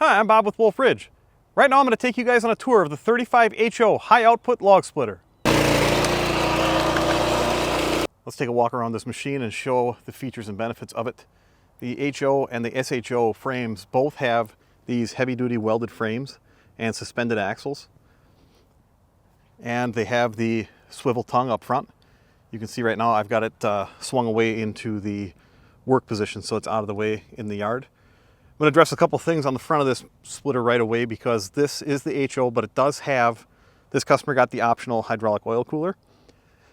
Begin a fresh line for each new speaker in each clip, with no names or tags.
Hi, I'm Bob with Wolfe Ridge. Right now I'm going to take you guys on a tour of the 35HO high output log splitter. Let's take a walk around this machine and show the features and benefits of it. The HO and the SHO frames both have these heavy duty welded frames and suspended axles. And they have the swivel tongue up front. You can see right now I've got it swung away into the work position so it's out of the way in the yard. I'm going to address a couple things on the front of this splitter right away because this is the HO, but it does have, this customer got the optional hydraulic oil cooler.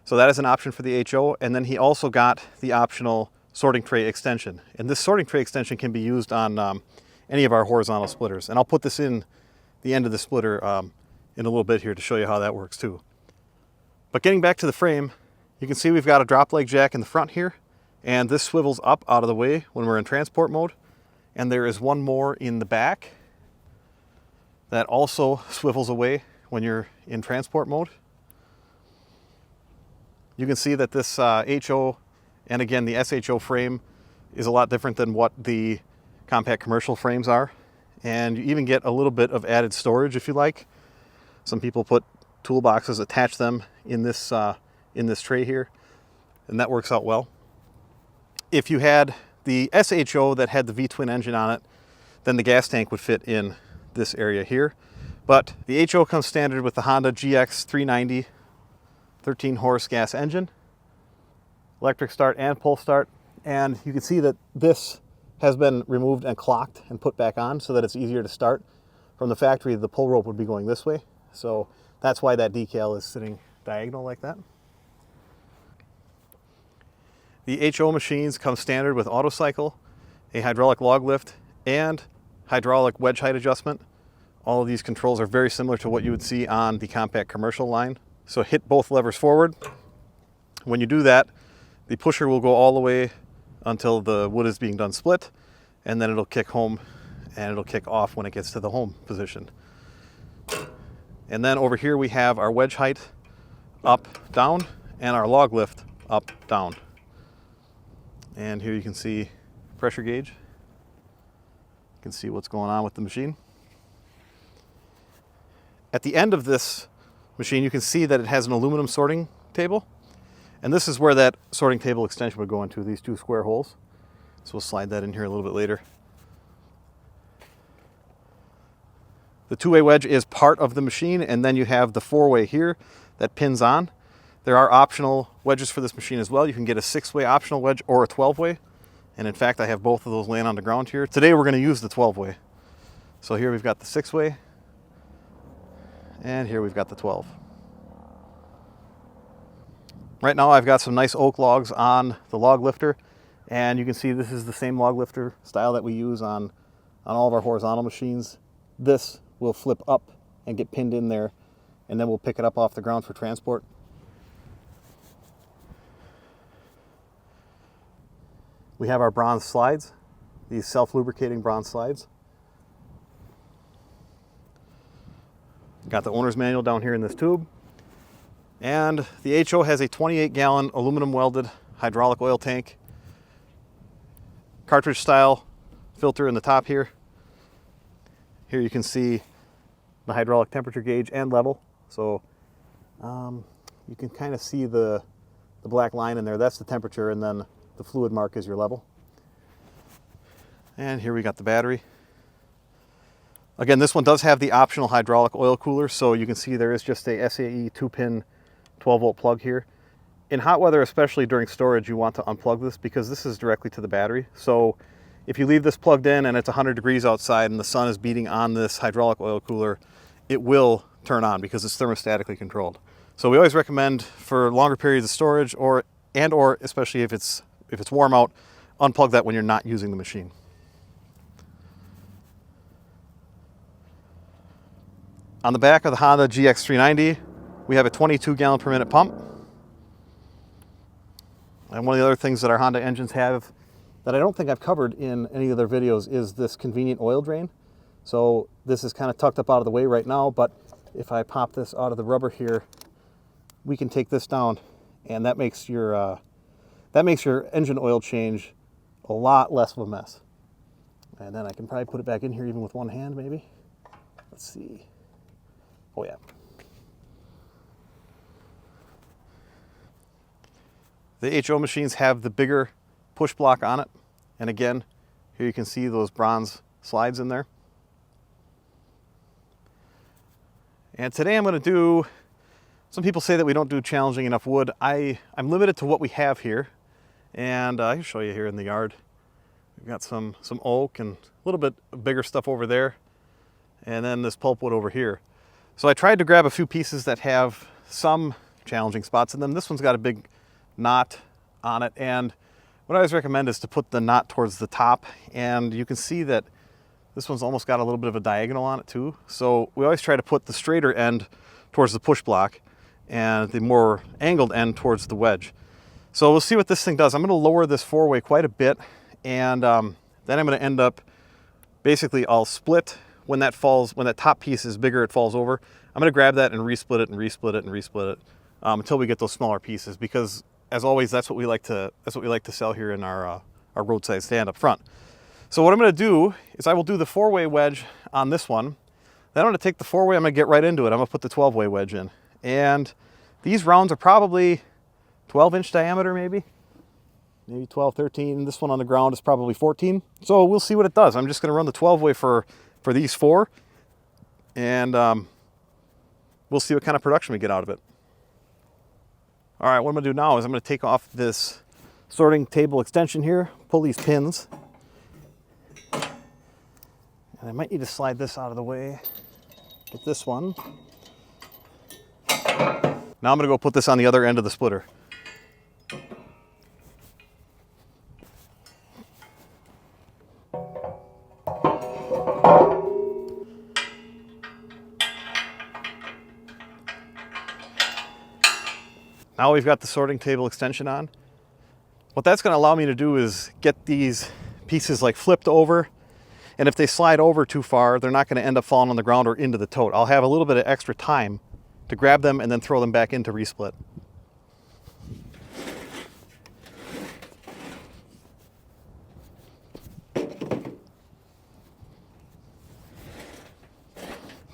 So that is an option for the HO, and then he also got the optional sorting tray extension. And this sorting tray extension can be used on any of our horizontal splitters. And I'll put this in the end of the splitter in a little bit here to show you how that works too. But getting back to the frame, you can see we've got a drop leg jack in the front here, and this swivels up out of the way when we're in transport mode. And there is one more in the back that also swivels away when you're in transport mode. You can see that this HO and again the SHO frame is a lot different than what the compact commercial frames are. And you even get a little bit of added storage if you like. Some people put toolboxes, attach them in this tray here, and that works out well. If you had the SHO that had the V-twin engine on it, then the gas tank would fit in this area here. But the HO comes standard with the Honda GX 390 13 horse gas engine, electric start and pull start. And you can see that this has been removed and clocked and put back on so that it's easier to start. From the factory, the pull rope would be going this way. So that's why that decal is sitting diagonal like that. The HO machines come standard with auto cycle, a hydraulic log lift, and hydraulic wedge height adjustment. All of these controls are very similar to what you would see on the compact commercial line. So hit both levers forward. When you do that, the pusher will go all the way until the wood is being done split, and then it'll kick home and it'll kick off when it gets to the home position. And then over here we have our wedge height up, down, and our log lift up, down. And here you can see pressure gauge. You can see what's going on with the machine. At the end of this machine, you can see that it has an aluminum sorting table. And this is where that sorting table extension would go into, these two square holes. So we'll slide that in here a little bit later. The two-way wedge is part of the machine, and then you have the four-way here that pins on. There are optional wedges for this machine as well. You can get a 6-way optional wedge or a 12-way. And in fact, I have both of those laying on the ground here. Today we're going to use the 12-way. So here we've got the 6-way, and here we've got the 12. Right now I've got some nice oak logs on the log lifter, and you can see this is the same log lifter style that we use on all of our horizontal machines. This will flip up and get pinned in there, and then we'll pick it up off the ground for transport. We have our bronze slides, these self-lubricating bronze slides. Got the owner's manual down here in this tube. And the HO has a 28-gallon aluminum welded hydraulic oil tank. Cartridge style filter in the top here. Here you can see the hydraulic temperature gauge and level. So you can kind of see the black line in there. That's the temperature, and then the fluid mark is your level. And here we got the battery. Again, this one does have the optional hydraulic oil cooler, so you can see there is just a SAE 2-pin 12-volt plug here. In hot weather, especially during storage, you want to unplug this because this is directly to the battery. So if you leave this plugged in and it's 100 degrees outside and the sun is beating on this hydraulic oil cooler, it will turn on because it's thermostatically controlled. So we always recommend for longer periods of storage or especially if it's warm out, unplug that when you're not using the machine. On the back of the Honda GX 390, we have a 22 gallon per minute pump. And one of the other things that our Honda engines have that I don't think I've covered in any of their videos is this convenient oil drain. So this is kind of tucked up out of the way right now, but if I pop this out of the rubber here, we can take this down, and that makes your engine oil change a lot less of a mess. And then I can probably put it back in here even with one hand maybe. Let's see. Oh yeah. The HO machines have the bigger push block on it. And again, here you can see those bronze slides in there. And today I'm going to do, some people say that we don't do challenging enough wood. I'm limited to what we have here. And I can show you here in the yard. We've got some oak and a little bit bigger stuff over there. And then this pulpwood over here. So I tried to grab a few pieces that have some challenging spots. And then this one's got a big knot on it. And what I always recommend is to put the knot towards the top. And you can see that this one's almost got a little bit of a diagonal on it too. So we always try to put the straighter end towards the push block and the more angled end towards the wedge. So we'll see what this thing does. I'm going to lower this four-way quite a bit, and then I'm going to end up, basically I'll split when that falls, when that top piece is bigger, it falls over. I'm going to grab that and resplit it and resplit it and resplit it until we get those smaller pieces, because as always, that's what we like to sell here in our roadside stand up front. So what I'm going to do is I will do the four-way wedge on this one. Then I'm going to take the four-way, I'm going to get right into it. I'm going to put the 12-way wedge in. And these rounds are probably 12-inch diameter, maybe 12, 13. This one on the ground is probably 14. So we'll see what it does. I'm just going to run the 12-way for these four, and we'll see what kind of production we get out of it. All right, what I'm going to do now is I'm going to take off this sorting table extension here, pull these pins, and I might need to slide this out of the way. Get this one. Now I'm going to go put this on the other end of the splitter. Now we've got the sorting table extension on. What that's going to allow me to do is get these pieces like flipped over, and if they slide over too far, they're not going to end up falling on the ground or into the tote. I'll have a little bit of extra time to grab them and then throw them back into resplit.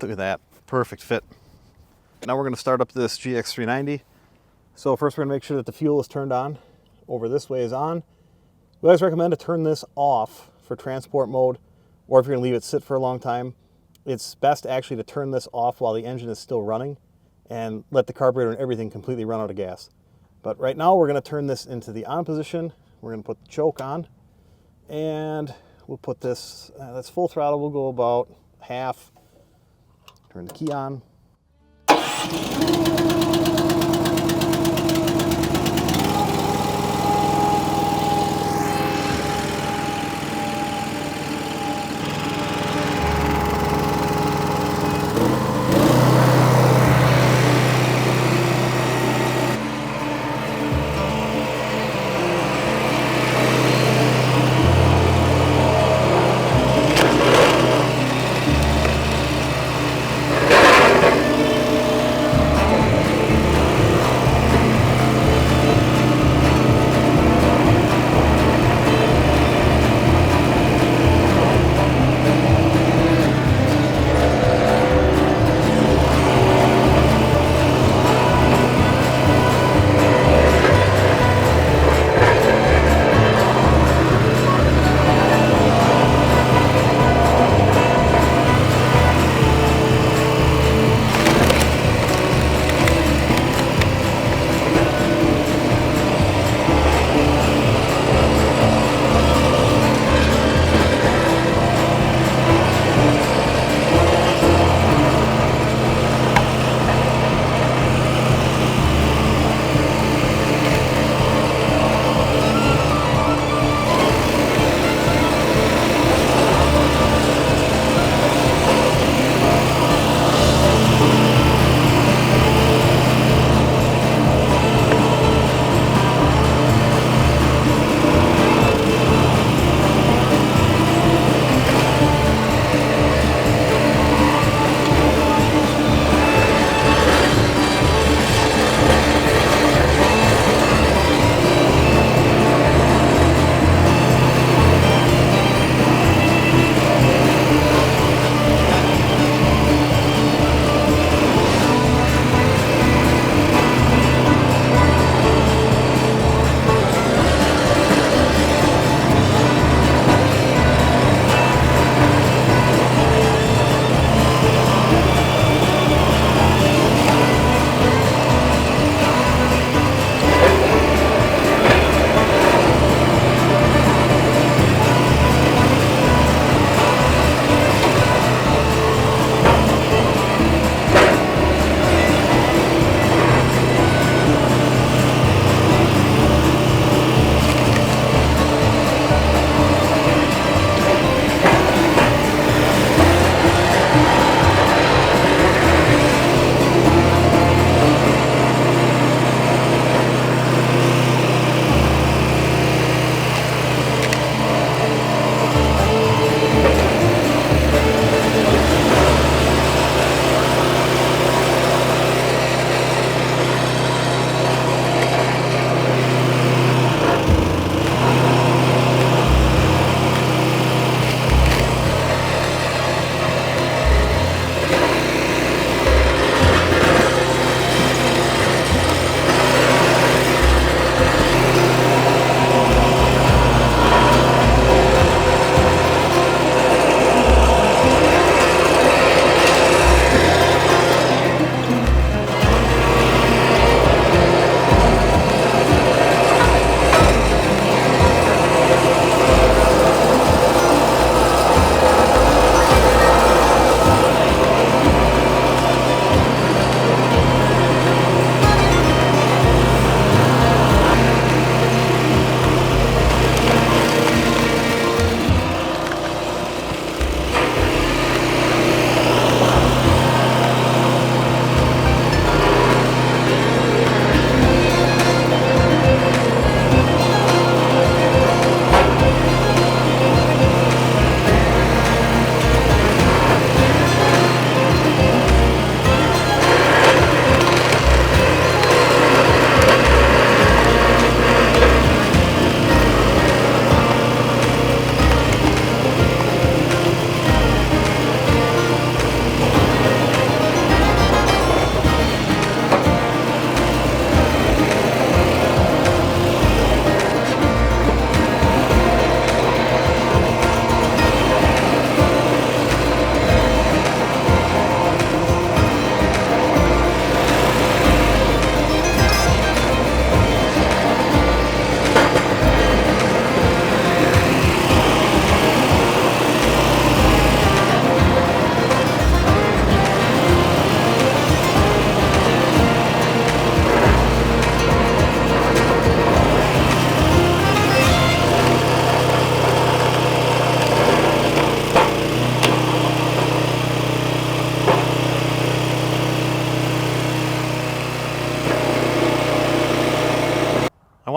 Look at that, perfect fit. Now we're going to start up this GX390. So first we're going to make sure that the fuel is turned on. Over this way is on. We always recommend to turn this off for transport mode, or if you're going to leave it sit for a long time, it's best actually to turn this off while the engine is still running and let the carburetor and everything completely run out of gas. But right now we're going to turn this into the on position. We're going to put the choke on, and we'll put this, that's full throttle, we'll go about half. Turn the key on.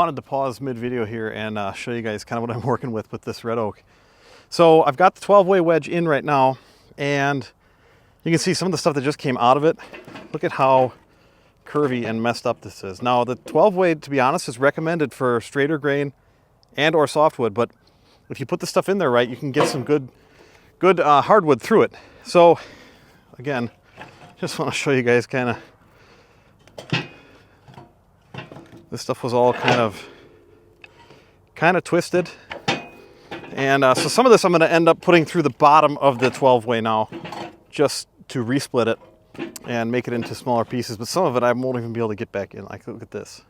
wanted to pause mid-video here and show you guys kind of what I'm working with this red oak. So I've got the 12-way wedge in right now, and you can see some of the stuff that just came out of it. Look at how curvy and messed up this is. Now the 12-way, to be honest, is recommended for straighter grain and or softwood, but if you put the stuff in there right, you can get some good hardwood through it. So again, just want to show you guys kind of, this stuff was all kind of twisted. And so some of this I'm going to end up putting through the bottom of the 12-way now, just to resplit it and make it into smaller pieces. But some of it I won't even be able to get back in. Like, look at this.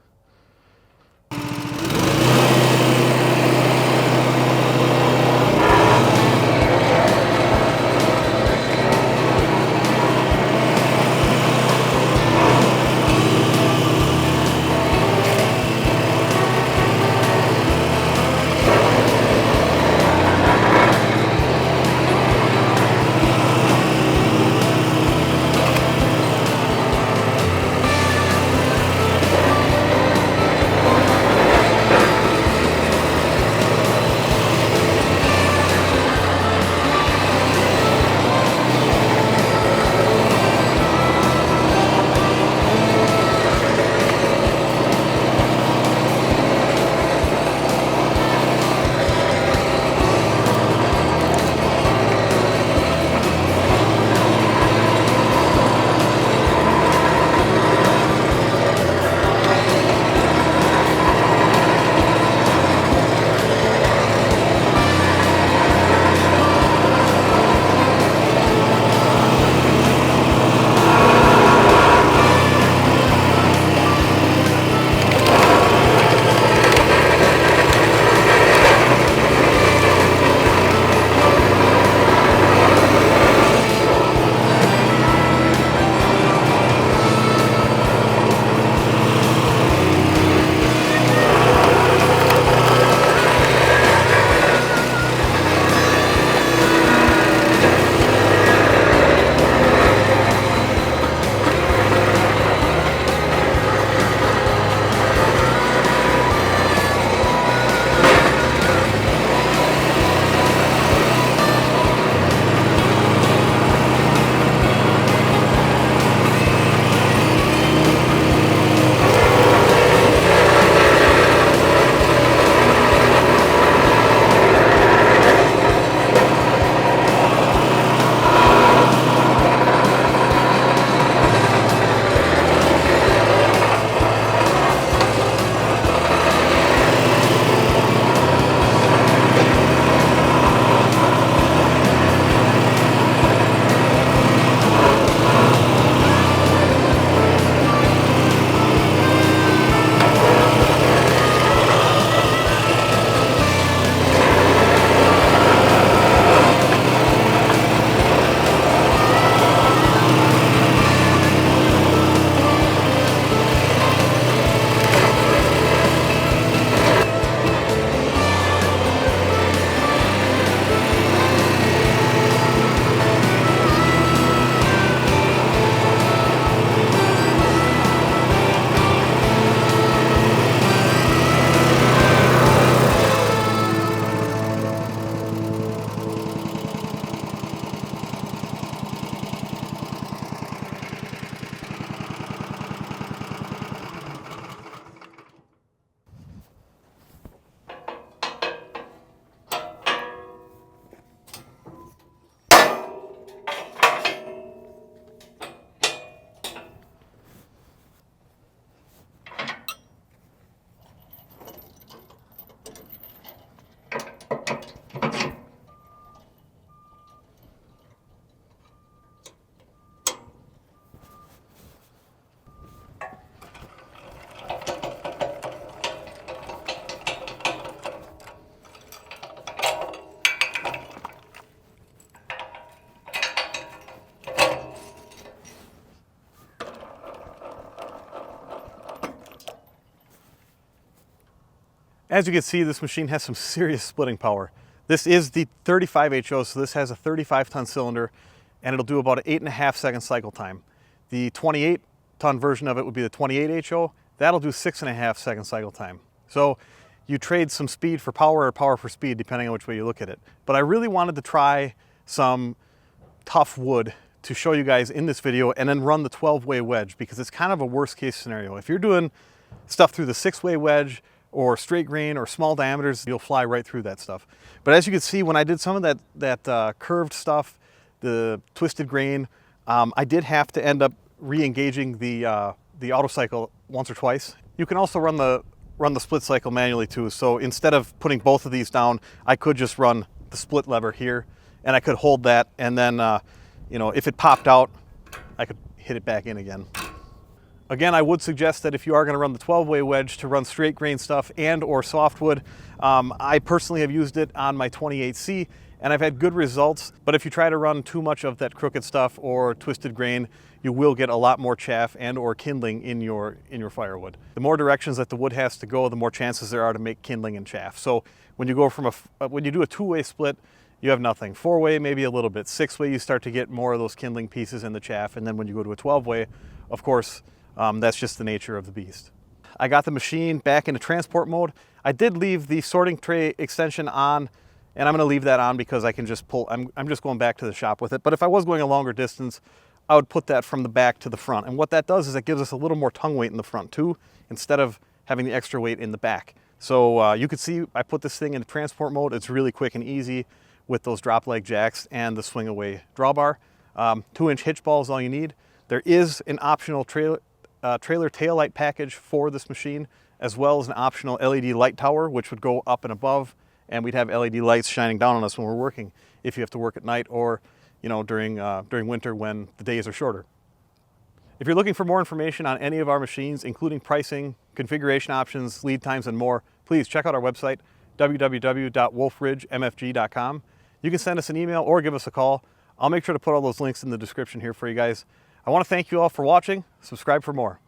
As you can see, this machine has some serious splitting power. This is the 35 HO, so this has a 35-ton cylinder, and it'll do about an 8.5 second cycle time. The 28-ton version of it would be the 28 HO. That'll do 6.5 second cycle time. So you trade some speed for power or power for speed, depending on which way you look at it. But I really wanted to try some tough wood to show you guys in this video, and then run the 12-way wedge, because it's kind of a worst case scenario. If you're doing stuff through the 6-way wedge or straight grain or small diameters, you'll fly right through that stuff. But as you can see, when I did some of that curved stuff, the twisted grain, I did have to end up re-engaging the auto cycle once or twice. You can also run the split cycle manually too. So instead of putting both of these down, I could just run the split lever here, and I could hold that, and then you know, if it popped out, I could hit it back in again. Again, I would suggest that if you are going to run the 12-way wedge, to run straight grain stuff and or softwood. I personally have used it on my 28C, and I've had good results. But if you try to run too much of that crooked stuff or twisted grain, you will get a lot more chaff and or kindling in your firewood. The more directions that the wood has to go, the more chances there are to make kindling and chaff. So when you go from when you do a 2-way split, you have nothing. 4-way, maybe a little bit. 6-way, you start to get more of those kindling pieces in the chaff. And then when you go to a 12-way, of course, that's just the nature of the beast. I got the machine back into transport mode. I did leave the sorting tray extension on, and I'm gonna leave that on because I can just pull, I'm just going back to the shop with it. But if I was going a longer distance, I would put that from the back to the front. And what that does is it gives us a little more tongue weight in the front too, instead of having the extra weight in the back. So you can see I put this thing into transport mode. It's really quick and easy with those drop leg jacks and the swing away drawbar. 2-inch hitch ball is all you need. There is an optional trailer tail light package for this machine, as well as an optional LED light tower, which would go up and above, and we'd have LED lights shining down on us when we're working, if you have to work at night or, you know, during winter when the days are shorter. If you're looking for more information on any of our machines, including pricing, configuration options, lead times, and more, please check out our website, www.wolferidgemfg.com. You can send us an email or give us a call. I'll make sure to put all those links in the description here for you guys. I want to thank you all for watching. Subscribe for more.